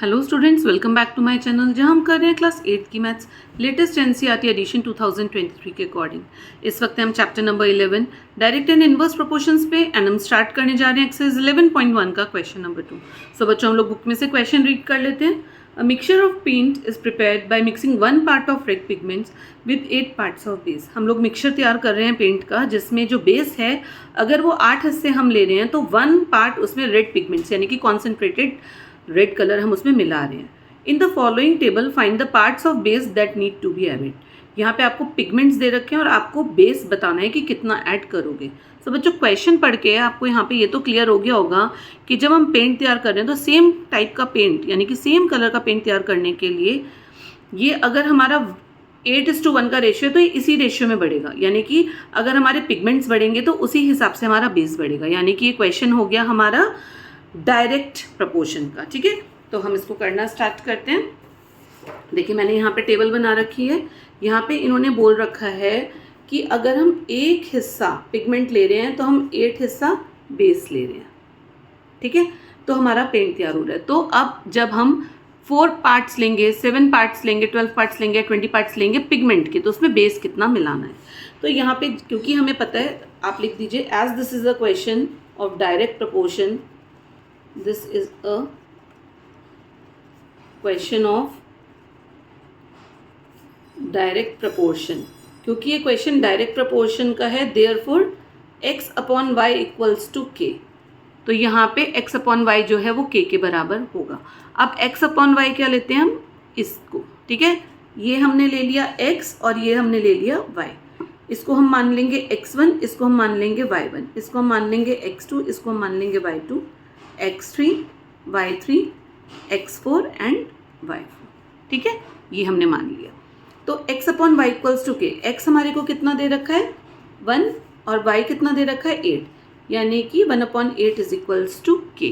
Hello students, welcome back to my channel जहां हम कर रहे हैं क्लास 8 की मैथ्स लेटेस्ट एनसीईआरटी एडिशन 2023 के अकॉर्डिंग। इस वक्त हम chapter number 11 direct and inverse proportions पे एंड हम स्टार्ट करने जा रहे हैं एक्सरसाइज 11.1 का क्वेश्चन नंबर 2। सो बच्चों, हम लोग बुक में से क्वेश्चन रीड कर लेते हैं। A mixture of paint is prepared by mixing 1 part of red pigments with 8 parts of base. हम लोग मिक्सचर तैयार कर रहे हैं पेंट का, जिसमें जो बेस है अगर वो 8 हिस्से हम ले रहे हैं तो 1 पार्ट उसमें रेड पिगमेंट्स यानी कि कॉन्सेंट्रेटेड रेड कलर हम उसमें मिला रहे हैं। In the following table find the parts of base that need to be added. यहाँ पे आपको पिगमेंट्स दे रखे हैं और आपको बेस बताना है कि कितना ऐड करोगे। तो बच्चों, क्वेश्चन पढ़ के आपको यहाँ पे ये तो क्लियर हो गया होगा कि जब हम पेंट तैयार कर रहे हैं तो सेम टाइप का पेंट यानी कि सेम कलर का पेंट तैयार करने के लिए ये अगर हमारा 8:1 का रेशियो है तो ये इसी रेशियो में बढ़ेगा, यानी कि अगर हमारे पिगमेंट्स बढ़ेंगे तो उसी हिसाब से हमारा बेस बढ़ेगा। यानी कि ये क्वेश्चन हो गया हमारा डायरेक्ट प्रपोर्शन का। ठीक है, तो हम इसको करना स्टार्ट करते हैं। देखिए, मैंने यहाँ पे टेबल बना रखी है। यहाँ पे इन्होंने बोल रखा है कि अगर हम 1 हिस्सा पिगमेंट ले रहे हैं तो हम 8 हिस्सा बेस ले रहे हैं। ठीक है, तो हमारा पेंट तैयार हो रहा है। तो अब जब हम 4 पार्ट्स लेंगे, 7 पार्ट्स लेंगे, 12 पार्ट्स लेंगे, 20 पार्ट्स लेंगे पिगमेंट के, तो उसमें बेस कितना मिलाना है। तो यहाँ पे क्योंकि हमें पता है, आप लिख दीजिए as this is a question of direct proportion, this is a question of direct proportion। क्योंकि ये क्वेश्चन डायरेक्ट प्रपोर्शन का है, therefore x upon y equals to k। तो यहाँ पे x अपॉन y जो है वो k के बराबर होगा। अब x अपॉन y क्या लेते हैं हम, इसको। ठीक है, ये हमने ले लिया x और ये हमने ले लिया y। इसको हम मान लेंगे x1, इसको हम मान लेंगे y1, इसको हम मान लेंगे x2, इसको हम मान लेंगे y2, x3, y3, x4 and y4। ठीक है, ये हमने मान लिया। तो x upon y equals to k, x हमारे को कितना दे रखा है 1 और y कितना दे रखा है 8, यानी कि 1/8 इज इक्वल्स टू k।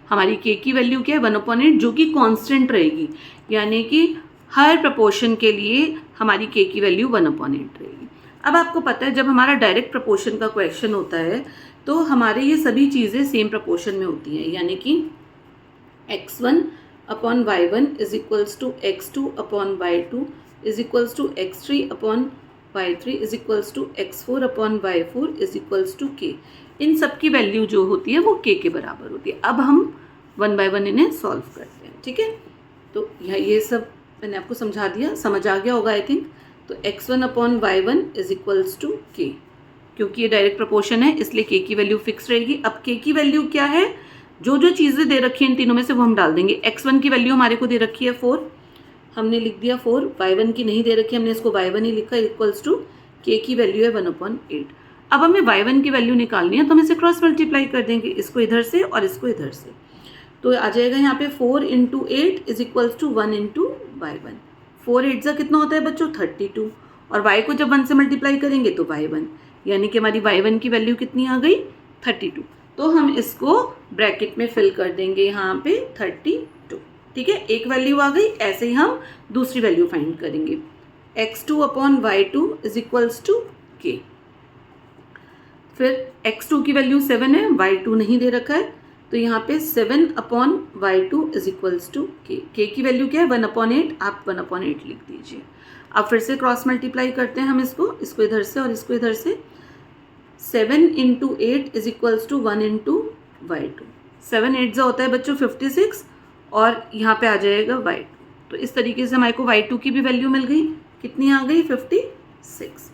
हमारी k की वैल्यू क्या है 1/8, जो कि कांस्टेंट रहेगी, यानी कि हर प्रपोर्शन के लिए हमारी k की वैल्यू 1/8 रहेगी। अब आपको पता है जब हमारा डायरेक्ट प्रपोर्शन का क्वेश्चन होता है तो हमारे ये सभी चीज़ें सेम प्रपोर्शन में होती हैं, यानी कि x1 upon y1 is equals to x2 upon y2 is equals to x3 upon y3 is equals to x4 upon y4 is equals to k। इन सब की वैल्यू जो होती है वो k के बराबर होती है। अब हम 1 बाय 1 इन्हें सॉल्व करते हैं। ठीक है, तो ये सब मैंने आपको समझा दिया, समझ आ गया होगा आई थिंक। तो x1 upon y1 is equals to k। क्योंकि ये डायरेक्ट प्रपोर्शन है इसलिए k की वैल्यू फिक्स रहेगी। अब k की वैल्यू क्या है, जो जो चीज़ें दे रखी हैं इन तीनों में से वो हम डाल देंगे। x1 की वैल्यू हमारे को दे रखी है 4, हमने लिख दिया 4। y1 की नहीं दे रखी, हमने इसको y1 ही लिखा, इक्वल्स टू k की वैल्यू है 1/8। अब हमें y1 की वैल्यू निकालनी है तो हम इसे क्रॉस मल्टीप्लाई कर देंगे, इसको इधर से और इसको इधर से। तो आ जाएगा यहाँ पे 4 × 8 इज इक्वल्स टू 1 × y1। 4 8 का कितना होता है बच्चों 32, और y को जब 1 से मल्टीप्लाई करेंगे तो y1, यानी कि हमारी y1 की वैल्यू कितनी आ गई 32। तो हम इसको ब्रैकेट में फिल कर देंगे यहाँ पे 32। ठीक है, एक वैल्यू आ गई। ऐसे ही हम दूसरी वैल्यू फाइंड करेंगे, x2 upon y2 is equals to k। फिर x2 की वैल्यू 7 है, y2 नहीं दे रखा है, तो यहाँ पे 7 upon y2 is equals to k। k की वैल्यू क्या है 1/8, आप 1/8 लिख दीजिए। अब फिर से क्रॉस मल्टीप्लाई करते हैं हम इसको इधर से और इसको इधर से। 7 × 8 इज इक्वल्स टू 1 × y2। 7 8 होता है बच्चों 56, और यहाँ पे आ जाएगा y2। तो इस तरीके से हमारे को y2 की भी वैल्यू मिल गई, कितनी आ गई 56।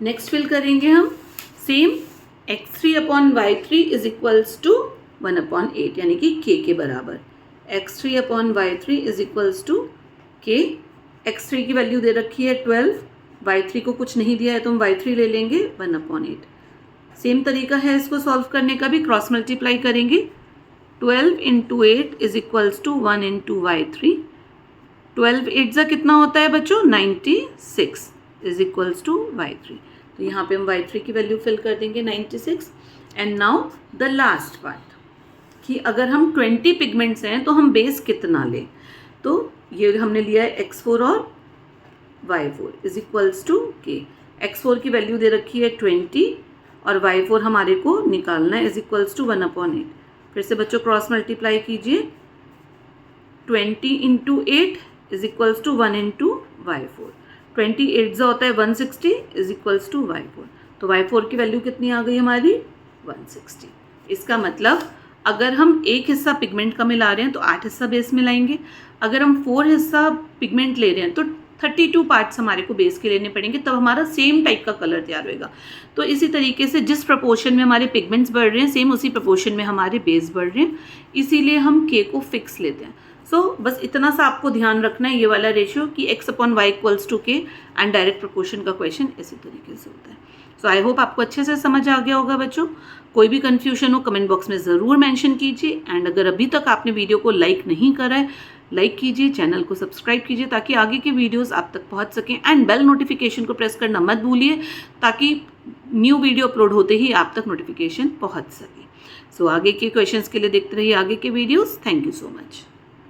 नेक्स्ट फिल करेंगे हम same, x3 upon y3 is equals to 1/8, यानी कि k के बराबर। x3 upon y3 is equals to k। x3 की वैल्यू दे रखी है 12, y3 को कुछ नहीं दिया है तो हम y3 ले लेंगे 1/8। सेम तरीका है इसको सॉल्व करने का भी, क्रॉस मल्टीप्लाई करेंगे। 12 × 8 इज इक्वल्स टू 1 × y3। 12 8 कितना होता है बच्चों 96 इज इक्वल्स टू y3। तो यहाँ पे हम y3 की वैल्यू फिल कर देंगे 96। And now the last part, कि अगर हम 20 पिगमेंट्स हैं तो हम बेस कितना लें। तो ये हमने लिया है x4 और y4 is equals to k। x4 की वैल्यू दे रखी है 20 और y4 हमारे को निकालना है, इज इक्वल्स टू 1/8। फिर से बच्चों क्रॉस मल्टीप्लाई कीजिए, 20 into 8 is equals to 1 into y4। 28 जो होता है 160 इज इक्वल्स टू y4। तो y4 की वैल्यू कितनी आ गई हमारी 160। इसका मतलब अगर हम एक हिस्सा पिगमेंट का मिला रहे हैं तो 8 हिस्सा बेस मिलाएंगे, अगर हम 4 हिस्सा पिगमेंट ले रहे हैं तो 32 पार्ट्स हमारे को बेस के लेने पड़ेंगे, तब हमारा सेम टाइप का कलर तैयार होएगा। तो इसी तरीके से जिस प्रपोर्शन में हमारे पिगमेंट्स बढ़ रहे हैं सेम उसी प्रपोर्शन में हमारे बेस बढ़ रहे हैं, इसीलिए हम के को फिक्स लेते हैं। बस इतना सा आपको ध्यान रखना है, ये वाला रेशियो कि x/y इक्वल्स टू के एंड डायरेक्ट प्रपोर्शन का क्वेश्चन इसी तरीके से होता है। आई होप आपको अच्छे से समझ आ गया होगा बच्चों। कोई भी कन्फ्यूजन हो कमेंट बॉक्स में ज़रूर मेंशन कीजिए, एंड अगर अभी तक आपने वीडियो को लाइक नहीं करा है लाइक कीजिए, चैनल को सब्सक्राइब कीजिए ताकि आगे के वीडियोस आप तक पहुंच सकें, एंड बेल नोटिफिकेशन को प्रेस करना मत भूलिए ताकि न्यू वीडियो अपलोड होते ही आप तक नोटिफिकेशन पहुंच सके। आगे के क्वेश्चंस के लिए देखते रहिए आगे के videos. Thank you so much.